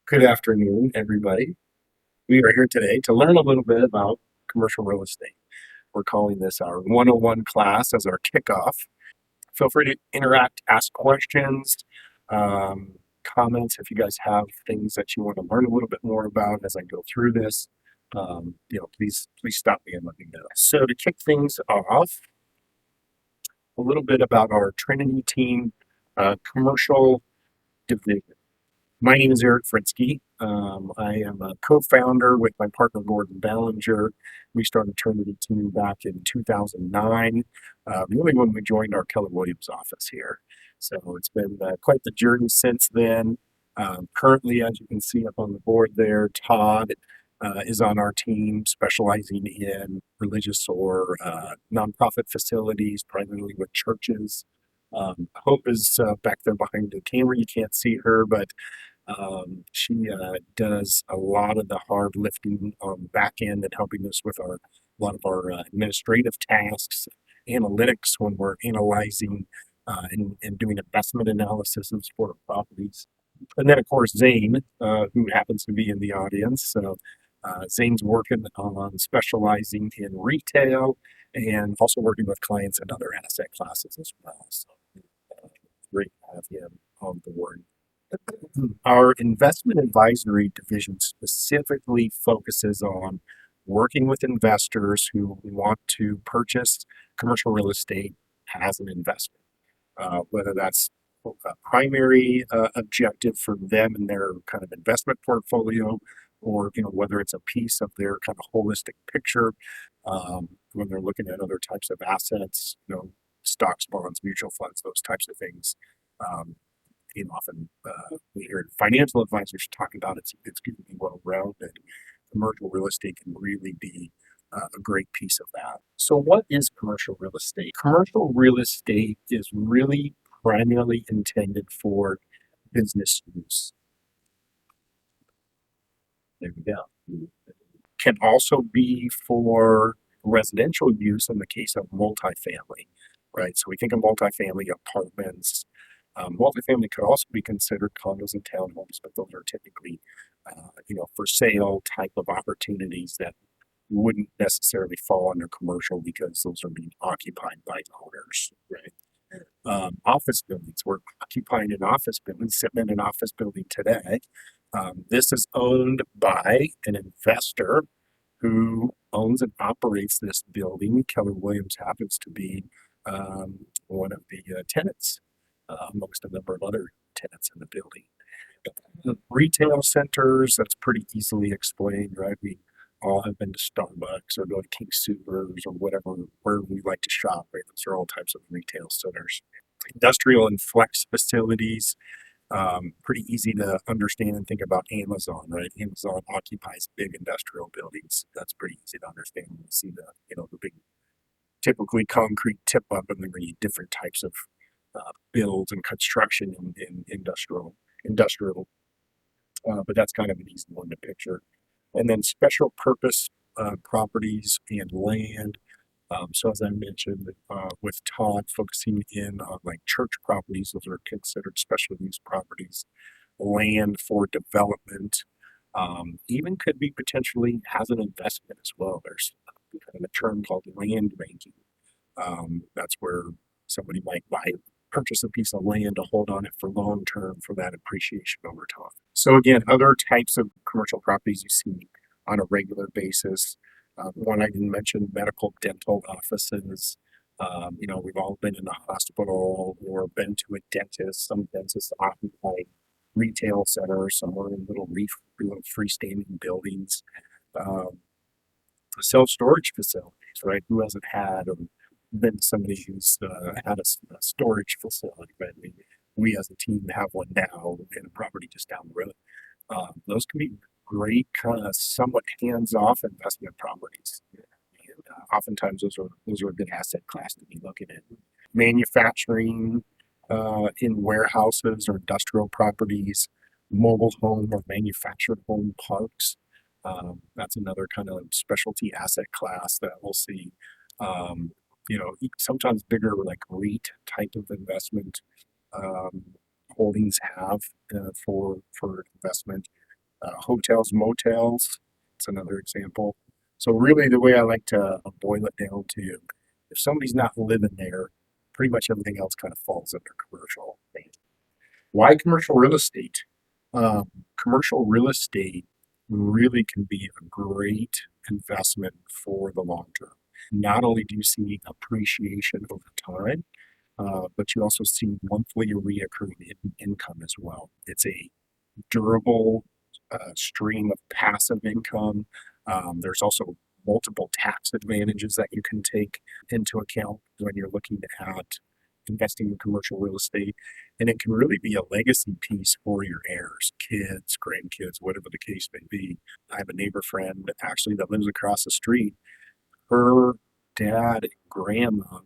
Good afternoon, everybody. We are here today to learn a little bit about commercial real estate. We're calling this our 101 class as our kickoff. Feel free to interact, ask questions, comments if you guys have things that you want to learn a little bit more about as I go through this. Please stop me and let me know. So to kick things off, a little bit about our Trinity team commercial division. My name is Eric Fritzke. I am a co-founder with my partner Gordon Ballinger. We started Trinity Team back in 2009, really when we joined our Keller Williams office here. So it's been quite the journey since then. Currently, as you can see up on the board there, Todd is on our team, specializing in religious or nonprofit facilities, primarily with churches. Hope is back there behind the camera. You can't see her, but she does a lot of the hard lifting on the back end and helping us with a lot of our administrative tasks, analytics when we're analyzing and doing investment analysis of for properties. And then, of course, Zane, who happens to be in the audience. So Zane's working on specializing in retail and also working with clients in other asset classes as well. So great to have him on board. Our investment advisory division specifically focuses on working with investors who want to purchase commercial real estate as an investment, whether that's a primary objective for them in their kind of investment portfolio, or whether it's a piece of their kind of holistic picture when they're looking at other types of assets, stocks, bonds, mutual funds, those types of things. Um, Often we hear financial advisors talk about it's going to be well rounded. Commercial real estate can really be a great piece of that. So, what is commercial real estate? Commercial real estate is really primarily intended for business use. There we go. Can also be for residential use in the case of multifamily, right? So we think of multifamily apartments. Multifamily could also be considered condos and townhomes, but those are typically, for sale type of opportunities that wouldn't necessarily fall under commercial because those are being occupied by owners, right? Office buildings. We're occupying an office building, sitting in an office building today. This is owned by an investor who owns and operates this building. Keller Williams happens to be one of the tenants, amongst a number of other tenants in the building. The retail centers, that's pretty easily explained, right? We all have been to Starbucks or go to King Soopers or whatever, where we like to shop, right? Those are all types of retail centers. Industrial and flex facilities, pretty easy to understand and think about Amazon, right? Amazon occupies big industrial buildings. That's pretty easy to understand when you see the big, typically concrete tip up, and then the different types of builds and construction in industrial. But that's kind of an easy one to picture. And then special purpose properties and land. So as I mentioned, with Todd focusing in on like church properties, those are considered special use properties. Land for development, even could be potentially as an investment as well. There's kind of a term called land banking. That's where somebody might purchase a piece of land to hold on it for long term for that appreciation over time. So again, other types of commercial properties you see on a regular basis. One I didn't mention, medical dental offices. We've all been in a hospital or been to a dentist. Some dentists occupy retail centers, some are in little freestanding buildings. Um, Self-storage facilities, right? Who hasn't had or been somebody who's had a storage facility, but we as a team have one now in a property just down the road. Those can be great, kind of somewhat hands-off investment properties. And oftentimes those are a good asset class to be looking at. Manufacturing in warehouses or industrial properties, mobile home or manufactured home parks. That's another kind of specialty asset class that we'll see. Um, Sometimes bigger like REIT type of investment um, holdings have for investment. Hotels, motels, it's another example. So really the way I like to boil it down to, if somebody's not living there, pretty much everything else kind of falls under commercial. Why commercial real estate? Commercial real estate really can be a great investment for the long term. Not only do you see appreciation over time, but you also see monthly reoccurring income as well. It's a durable stream of passive income. There's also multiple tax advantages that you can take into account when you're looking at investing in commercial real estate. And it can really be a legacy piece for your heirs, kids, grandkids, whatever the case may be. I have a neighbor friend actually that lives across the street. Her dad and grandma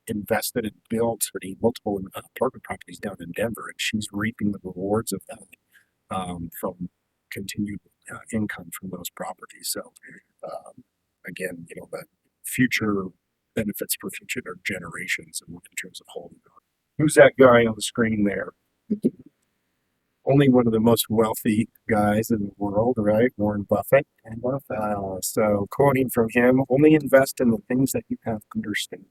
invested and built multiple apartment properties down in Denver, and she's reaping the rewards of that from continued income from those properties. So again, the future benefits for future generations in terms of holding on. Who's that guy on the screen there? Only one of the most wealthy guys in the world, right? Warren Buffett. So quoting from him, only invest in the things that you have understand.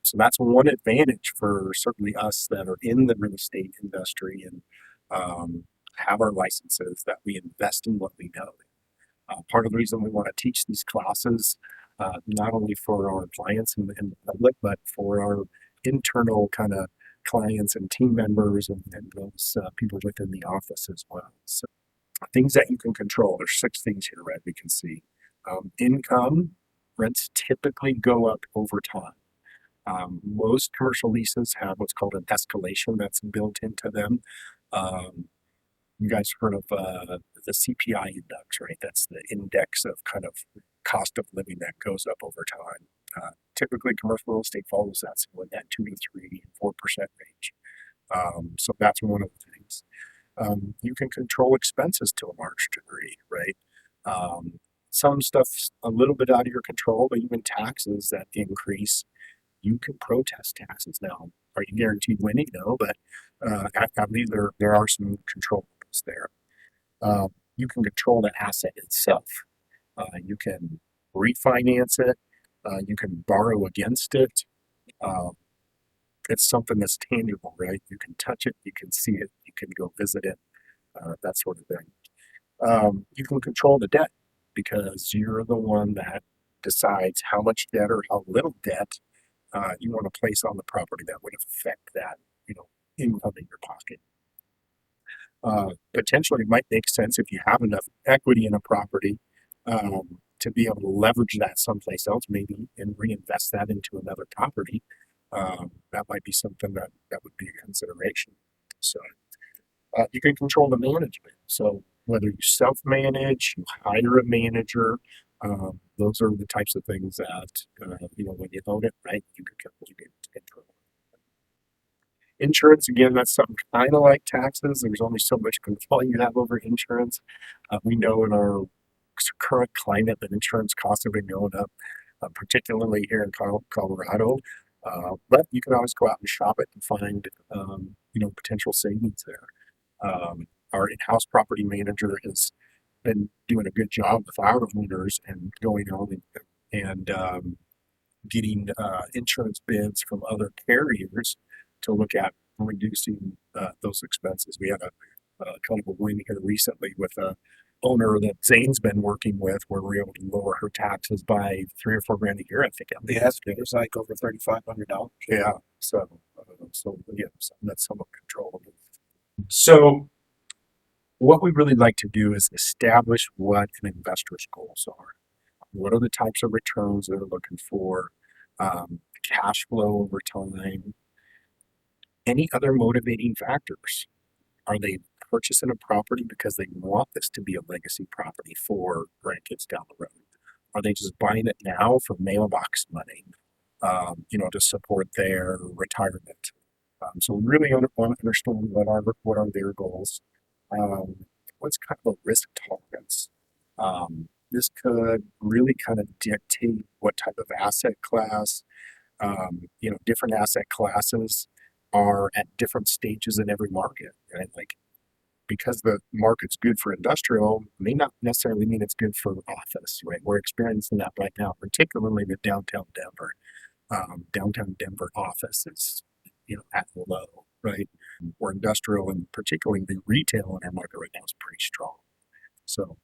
So that's one advantage for certainly us that are in the real estate industry and have our licenses, that we invest in what we know. Part of the reason we want to teach these classes, not only for our clients and the public, but for our internal kind of clients and team members and those people within the office as well. So things that you can control. There's 6 things here, Red, we can see. Income, rents typically go up over time. Most commercial leases have what's called an escalation that's built into them. You guys heard of the CPI index, right? That's the index of kind of cost of living that goes up over time. Typically, commercial real estate follows that, so in that 2 to 3, 4% range. So that's one of the things. You can control expenses to a large degree, right? Some stuff's a little bit out of your control, but even taxes that increase, you can protest taxes now. Are you guaranteed winning? No, but I believe there are some controllables there. You can control the asset itself. You can refinance it. You can borrow against it. Uh, it's something that's tangible, right? You can touch it, you can see it, you can go visit it, that sort of thing. You can control the debt because you're the one that decides how much debt or how little debt you want to place on the property that would affect that, income in your pocket. Potentially, it might make sense if you have enough equity in a property to be able to leverage that someplace else, maybe, and reinvest that into another property. That might be something that would be a consideration. So you can control the management. So whether you self-manage, you hire a manager, those are the types of things that when you own it, right, you can control. Insurance, again, that's something kind of like taxes. There's only so much control you have over insurance. We know in our current climate that insurance costs have been going up, particularly here in Colorado. But you can always go out and shop it and find, potential savings there. Our in-house property manager has been doing a good job with our owners and going on and getting insurance bids from other carriers to look at reducing those expenses. We had a kind of a win here recently with a owner that Zane's been working with, where we're able to lower her taxes by $3 or $4 a year. I think It was like over $3,500. yeah. So yeah, so that's somewhat controllable. So what we really like to do is establish what an investor's goals are. What are the types of returns they're looking for? Cash flow over time. Any other motivating factors? Are they purchasing a property because they want this to be a legacy property for grandkids down the road? Are they just buying it now for mailbox money, to support their retirement? So we really want to understand what are their goals. What's kind of a risk tolerance? This could really kind of dictate what type of asset class. Different asset classes are at different stages in every market, right? Like because the market's good for industrial may not necessarily mean it's good for office, right? We're experiencing that right now, particularly with downtown Denver. Downtown Denver office is, at low, right? Where industrial and particularly the retail in our market right now is pretty strong. So,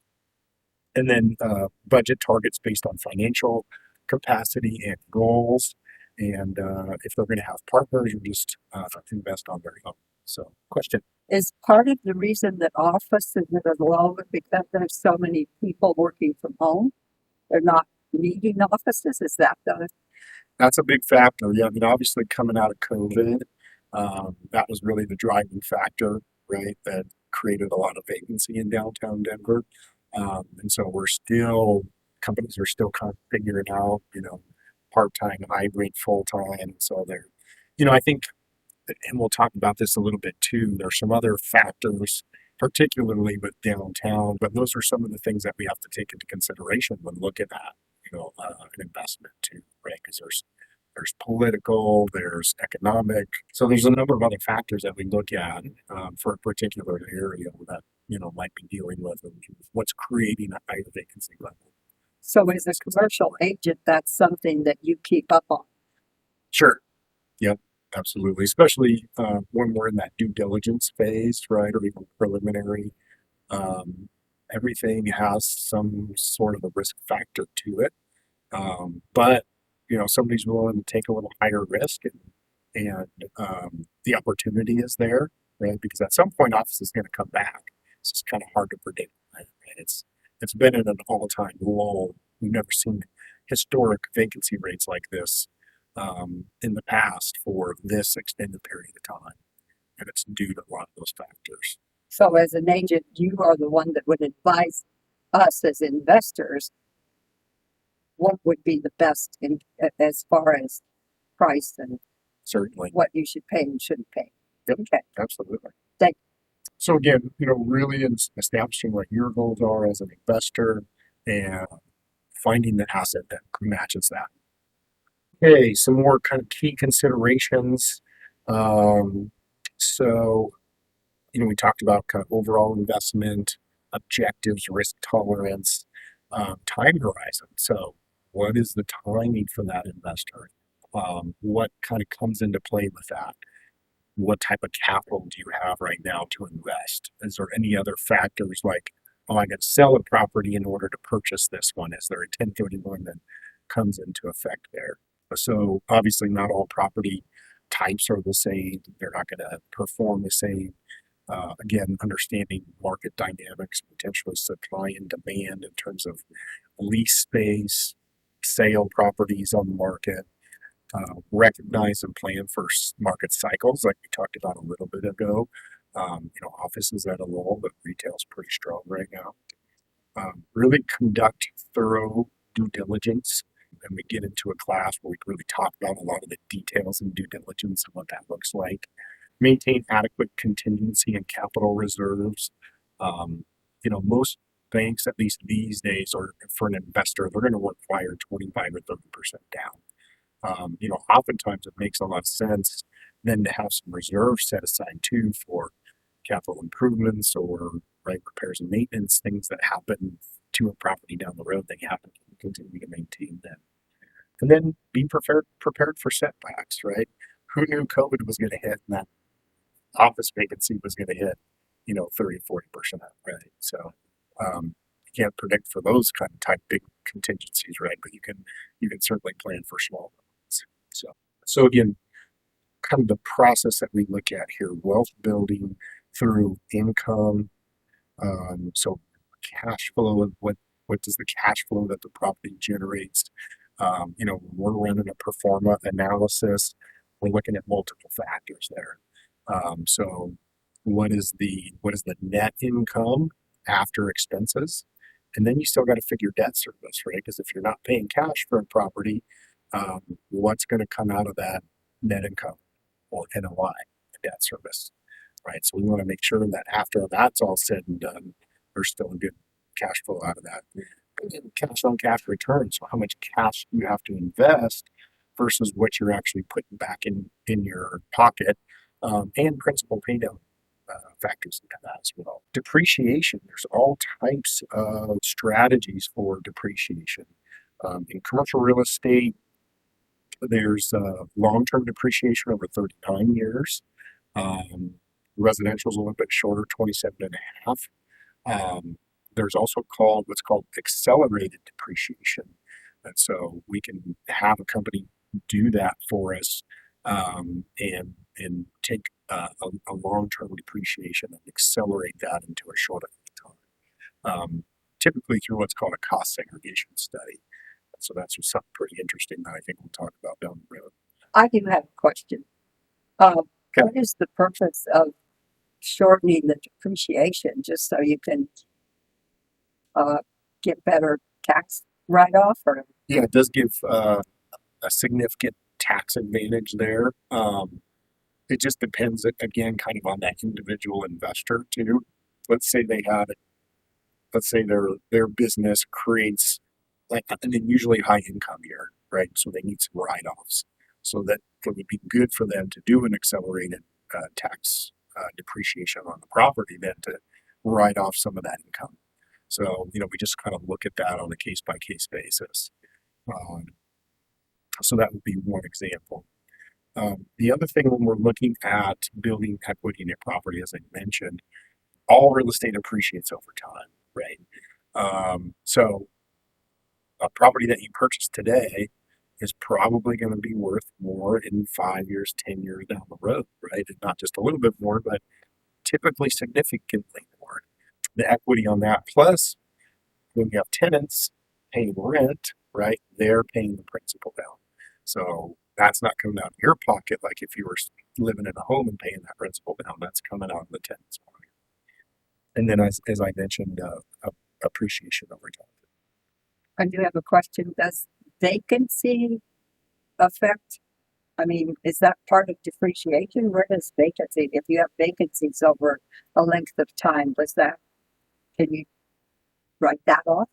and then budget targets based on financial capacity and goals. And if they're going to have partners, you just invest on their own. So, question. Is part of the reason that offices are low because there's so many people working from home? They're not needing offices? Is that the, That's a big factor. Yeah, I mean, obviously coming out of COVID, that was really the driving factor, right? That created a lot of vacancy in downtown Denver. And so companies are still kind of figuring out, part-time, hybrid, full-time. And so I think, and we'll talk about this a little bit too, there's some other factors, particularly with downtown, but those are some of the things that we have to take into consideration when looking at, an investment too, right? Because there's political, there's economic. So there's a number of other factors that we look at for a particular area that, might be dealing with what's creating a higher vacancy level. so as a commercial agent, that's something that you keep up on? Sure. Yep. Absolutely. Especially when we're in that due diligence phase, right? Or even preliminary. Um, Everything has some sort of a risk factor to it. But somebody's willing to take a little higher risk, and the opportunity is there, right? Because at some point, office is going to come back. It's just kind of hard to predict, right? It's been in an all-time low. We've never seen historic vacancy rates like this in the past for this extended period of time, and it's due to a lot of those factors. So as an agent, you are the one that would advise us as investors what would be the best as far as price and Certainly. what you should pay and shouldn't pay. Yep. Okay. Absolutely. Thank So again, really establishing what your goals are as an investor and finding the asset that matches that. Okay, some more kind of key considerations. So, we talked about kind of overall investment, objectives, risk tolerance, time horizon. So, what is the timing for that investor? What kind of comes into play with that? What type of capital do you have right now to invest? Is there any other factors like, oh, I got to sell a property in order to purchase this one? Is there a 1031 that comes into effect there? So obviously not all property types are the same. They're not going to perform the same. Again, understanding market dynamics, potentially supply and demand in terms of lease space, sale properties on the market, recognize and plan for market cycles, like we talked about a little bit ago. Office is at a lull, but retail's pretty strong right now. Really conduct thorough due diligence, and we get into a class where we really talk about a lot of the details in due diligence and what that looks like. Maintain adequate contingency and capital reserves. Most banks, at least these days, or for an investor, they're going to require 25 or 30% down. Oftentimes it makes a lot of sense then to have some reserves set aside too for capital improvements or right repairs and maintenance, things that happen to a property down the road that you have to continue to maintain them. And then be prepared for setbacks, right? Who knew COVID was going to hit and that office vacancy was going to hit, 30, 40%, right? So you can't predict for those kind of type big contingencies, right? But you can certainly plan for small ones. So again, kind of the process that we look at here, wealth building through income. So cash flow, what does the cash flow that the property generates? We're running a pro forma analysis. We're looking at multiple factors there. So what is the net income after expenses? And then you still got to figure debt service, right? Because if you're not paying cash for a property, what's going to come out of that net income or NOI, debt service, right? So we want to make sure that after that's all said and done, there's still a good cash flow out of that. And cash on cash returns. So how much cash you have to invest versus what you're actually putting back in your pocket, and principal pay down factors into that as well. Depreciation, there's all types of strategies for depreciation. In commercial real estate, there's long-term depreciation over 39 years. Residential is a little bit shorter, 27 and a half. There's also what's called accelerated depreciation. And so we can have a company do that for us, and take a long-term depreciation and accelerate that into a shorter time, typically through what's called a cost segregation study. So that's just something pretty interesting that I think we'll talk about down the road. I do have a question. What is the purpose of shortening the depreciation, just so you can get better tax write-off? Or Yeah, it does give a significant tax advantage there. It just depends, again, kind of on that individual investor too. Let's say their business creates like an unusually high income year, right? So they need some write-offs. So that it would be good for them to do an accelerated tax depreciation on the property than to write off some of that income. So, we just kind of look at that on a case by case basis. So that would be one example. The other thing when we're looking at building equity in a property, as I mentioned, all real estate appreciates over time, right? So a property that you purchase today is probably going to be worth more in 5 years, 10 years down the road, right? And not just a little bit more, but typically significantly more. The equity on that, plus when you have tenants paying rent, right, they're paying the principal down. So that's not coming out of your pocket like if you were living in a home and paying that principal down. That's coming out of the tenant's pocket. And then, as I mentioned, appreciation over time. I do have a question. Does vacancy affect? I mean, is that part of depreciation? Where does vacancy, if you have vacancies over a length of time, can you write that off?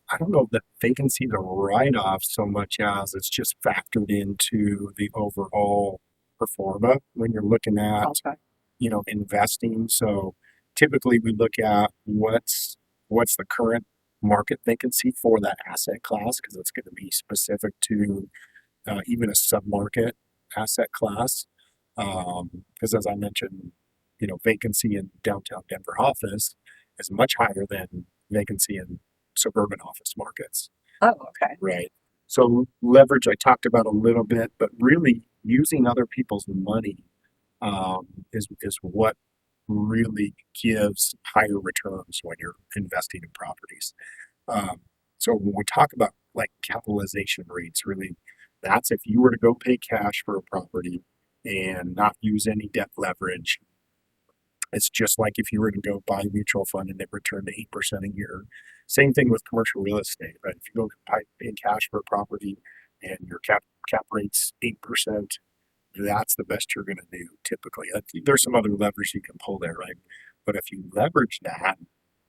I don't know that vacancy is a write-off so much as it's just factored into the overall performa when you're looking at, Okay. investing. So typically we look at what's the current market vacancy for that asset class, because it's going to be specific to even a sub-market asset class. Because as I mentioned, vacancy in downtown Denver office is much higher than vacancy in suburban office markets. Oh, okay. Right. So leverage I talked about a little bit, but really using other people's money is what really gives higher returns when you're investing in properties. So when we talk about like capitalization rates, really, that's if you were to go pay cash for a property and not use any debt leverage. It's just like if you were to go buy a mutual fund and it returned 8% a year. Same thing with commercial real estate, right? If you go pay cash for a property and your cap rate's 8%, that's the best you're going to do typically. There's some other levers you can pull there, right? But if you leverage that,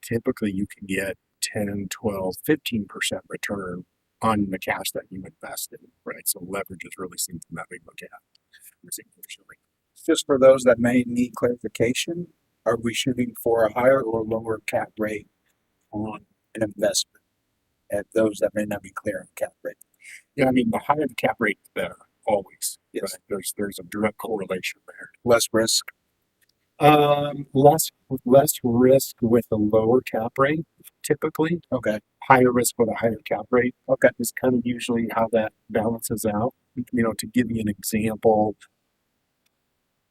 typically you can get 10, 12, 15% return on the cash that you invested, right? So leverage is really something that we look at. Just for those that may need clarification, are we shooting for a higher or lower cap rate on an investment? And those that may not be clear on cap rate. Yeah, I mean, the higher the cap rate, the better, always. Yes. Right? There's a direct correlation there. Less risk. Less risk with a lower cap rate, typically. Okay. Higher risk with a higher cap rate. Okay. Is kind of usually how that balances out. To give you an example,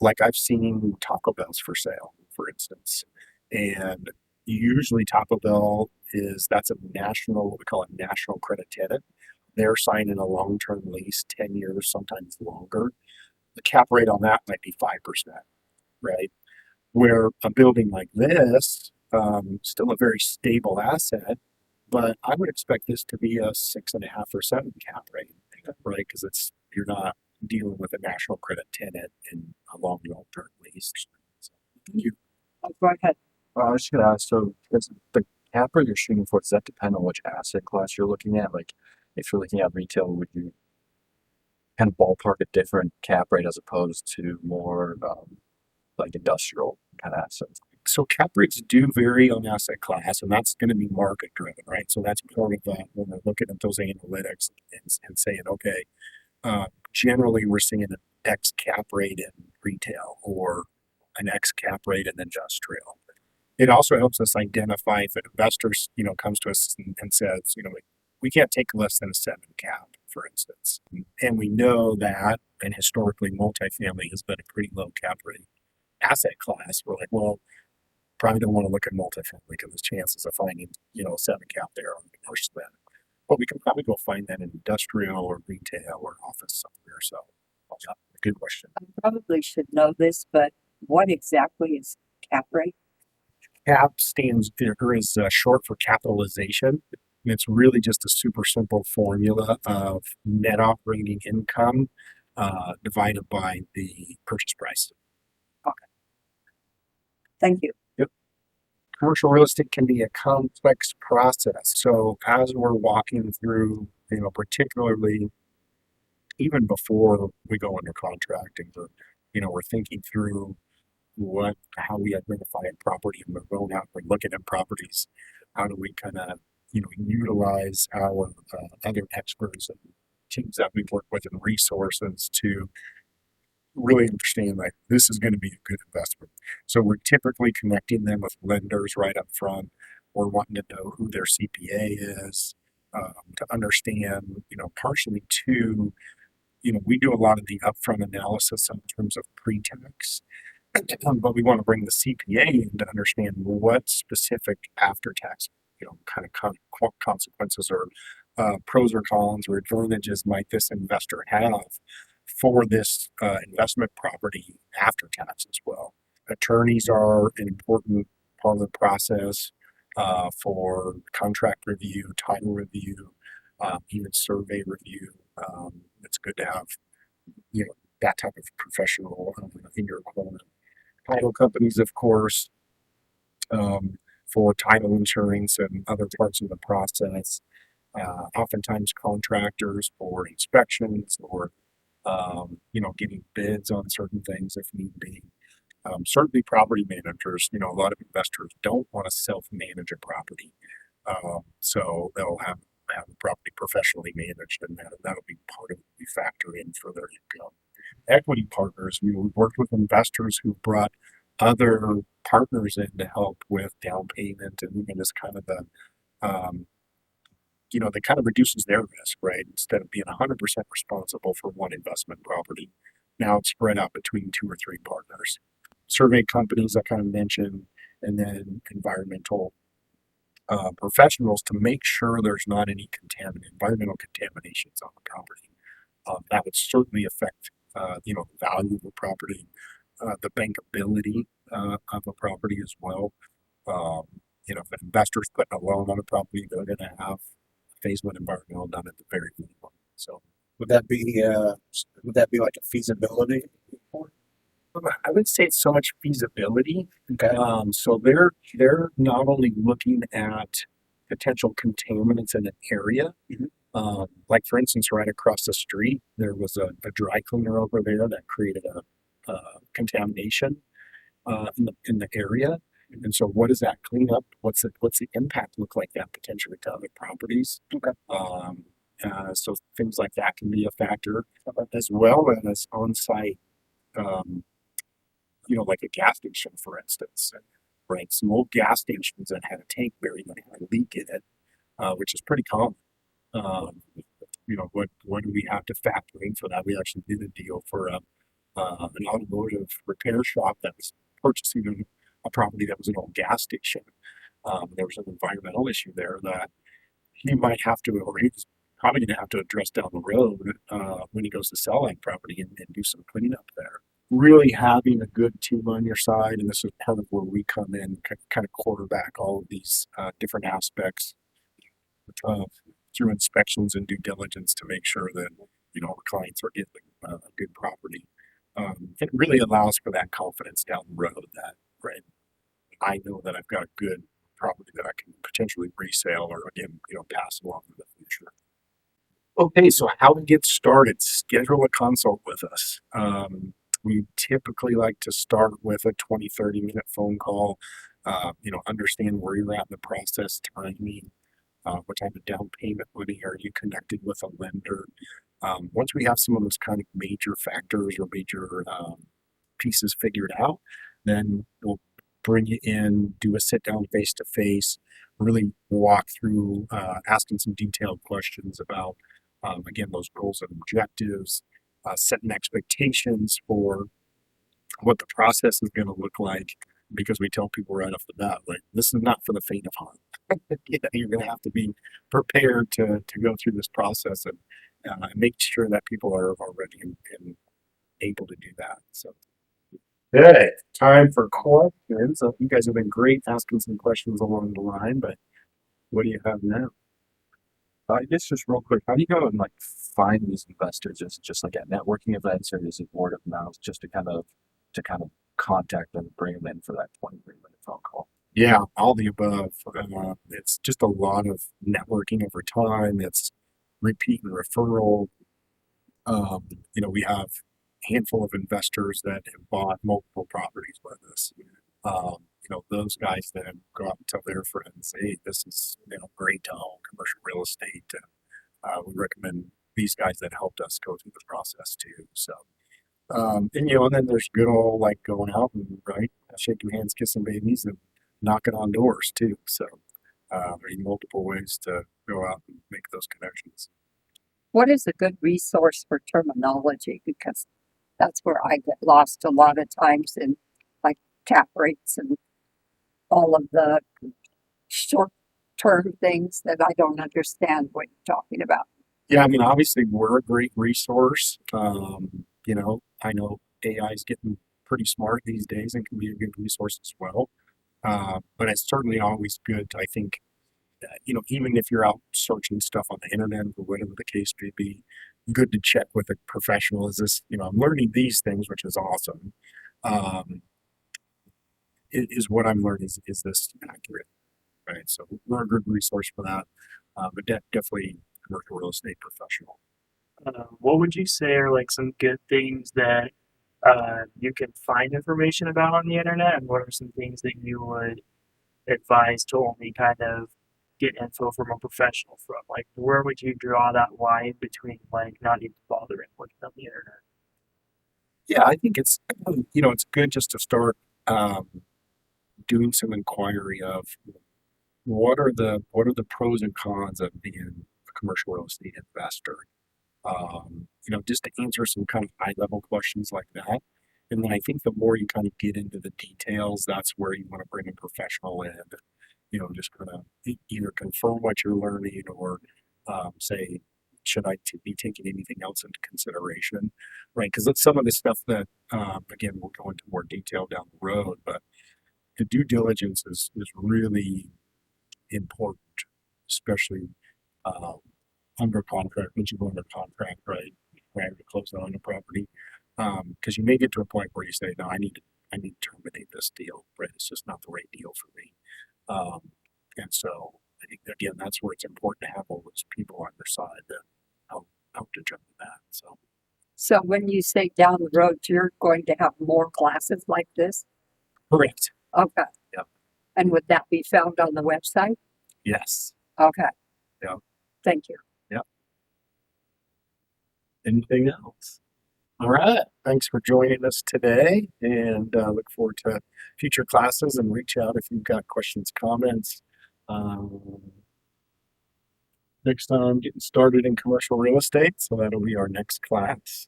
like I've seen Taco Bell's for sale, for instance, and usually Taco Bell that's a national, what we call a national credit tenant. They're signing a long-term lease, 10 years, sometimes longer. The cap rate on that might be 5%, right? Where a building like this, still a very stable asset, but I would expect this to be a 6.5 or 7 cap rate, right? Because you're not dealing with a national credit tenant in a long-term lease. So, Oh, go ahead. I was just gonna ask, so does the cap rate you're shooting for, does that depend on which asset class you're looking at? Like, if you're looking at retail, would you kind of ballpark a different cap rate as opposed to more like industrial kind of assets? So cap rates do vary on asset class, and that's going to be market driven, right? So that's part of that when we're looking at those analytics and saying, okay, generally we're seeing an X cap rate in retail or an X cap rate in industrial. It also helps us identify if an investor, comes to us and says, we can't take less than a 7 cap, for instance. And we know that, and historically multifamily has been a pretty low cap rate asset class. We're like, well, probably don't want to look at multifamily because the chances of finding, a 7 cap there are worse than. But we can probably go find that in industrial or retail or office somewhere. So, yeah, good question. I probably should know this, but what exactly is cap rate? CAP stands or is short for capitalization. And it's really just a super simple formula of net operating income divided by the purchase price. Thank you. Commercial real estate can be a complex process. So as we're walking through, particularly even before we go under contracting, we're thinking through how we identify a property and we're going out, we're looking at properties. How do we kind of, utilize our other experts and teams that we work with and resources to really understand like this is going to be a good investment. So we're typically connecting them with lenders right up front. We're wanting to know who their CPA is, to understand, partially too, we do a lot of the upfront analysis in terms of pre-tax, but we want to bring the CPA in to understand what specific after-tax, kind of consequences or pros or cons or advantages might this investor have for this investment property after tax as well. Attorneys are an important part of the process for contract review, title review, even survey review. It's good to have, that type of professional in your corner. Title companies, of course, for title insurance and other parts of the process. Oftentimes contractors for inspections or getting bids on certain things if need be. Certainly property managers, a lot of investors don't want to self-manage a property. So they'll have the property professionally managed and that'll be part of what we factor in for their income. Equity partners, we've worked with investors who brought other partners in to help with down payment and even just kind of the that kind of reduces their risk, right? Instead of being 100% responsible for one investment property, now it's spread out between 2 or 3 partners. Survey companies I kind of mentioned, and then environmental professionals to make sure there's not any environmental contaminations on the property. That would certainly affect, the value of the property, the bankability of a property as well. If an investor's putting a loan on a property, they're going to have phase 1 environmental done at the very minimum. So would that be like a feasibility report? I would say it's so much feasibility. Okay. So they're not only looking at potential contaminants in an area, like for instance, right across the street, there was a dry cleaner over there that created a contamination in the area. And so, what does that clean up? What's the impact look like that potentially to other properties? Okay. So things like that can be a factor, as well as on-site. Like a gas station, for instance, right? Some old gas stations that had a tank buried that had a leak in it, which is pretty common. What do we have to factor in for that? We actually did a deal for an automotive repair shop that was purchasing a property that was an old gas station. There was an environmental issue there that he might have to, or he's probably going to have to address down the road when he goes to sell that property and do some cleanup there. Really having a good team on your side, and this is part of where we come in, kind of quarterback all of these different aspects through inspections and due diligence to make sure that the clients are getting a good property. It really allows for that confidence down the road that, right, I know that I've got a good property that I can potentially resell or again, pass along in the future. Okay, so how to get started? Schedule a consult with us. We typically like to start with a 20, 30-minute phone call, understand where you're at in the process, timing, what type of down payment money are you connected with a lender. Once we have some of those kind of major factors or major pieces figured out, then we'll bring you in, do a sit down face to face, really walk through, asking some detailed questions about, again, those goals and objectives, setting expectations for what the process is going to look like. Because we tell people right off the bat, like, this is not for the faint of heart. You're going to have to be prepared to go through this process and make sure that people are ready and able to do that. So, okay, time for questions. So you guys have been great asking some questions along the line, but what do you have now? I guess just real quick, how do you go and like find these investors? Is it just like at networking events, or is it word of mouth, just to kind of contact them, bring them in for that 23-minute phone call? Yeah, all the above. It's just a lot of networking over time. It's repeat and referral. We have a handful of investors that have bought multiple properties with us. Those guys then go out and tell their friends, hey, this is, great to own commercial real estate. And we recommend these guys that helped us go through the process too. So, and then there's good old like going out and right, shaking hands, kissing babies, and knocking on doors too. So, there's multiple ways to go out and make those connections. What is a good resource for terminology? Because that's where I get lost a lot of times in like cap rates and all of the short term things that I don't understand what you're talking about. Yeah, I mean, obviously we're a great resource. I know AI is getting pretty smart these days and can be a good resource as well. But it's certainly always good, I think, even if you're out searching stuff on the internet or whatever the case may be, good to check with a professional. Is this, I'm learning these things, which is awesome. Um, is what I'm learning, is this accurate? Right. So we're a good resource for that. But definitely commercial real estate professional. What would you say are like some good things that you can find information about on the internet, and what are some things that you would advise to only kind of get info from a professional from? Like, where would you draw that line between like not even bothering looking on the internet? Yeah, I think it's it's good just to start doing some inquiry of what are the pros and cons of being a commercial real estate investor. Just to answer some kind of high level questions like that. And then I think the more you kind of get into the details, that's where you want to bring a professional in, just kind of either confirm what you're learning or say, should I be taking anything else into consideration? Right. Because that's some of the stuff that, again, we'll go into more detail down the road, but the due diligence is really important, especially under contract, once you go under contract, right, prior to closing on the property. Because you may get to a point where you say, no, I need to terminate this deal, right? It's just not the right deal for me. And so I think again, that's where it's important to have all those people on your side that help to jump in that. So when you say down the road, you're going to have more classes like this? Correct. Okay. Yep. And would that be found on the website? Yes. Okay. Yep. Thank you. Anything else? All right. Thanks for joining us today, and look forward to future classes. And reach out if you've got questions, comments. Next time, getting started in commercial real estate, so that'll be our next class.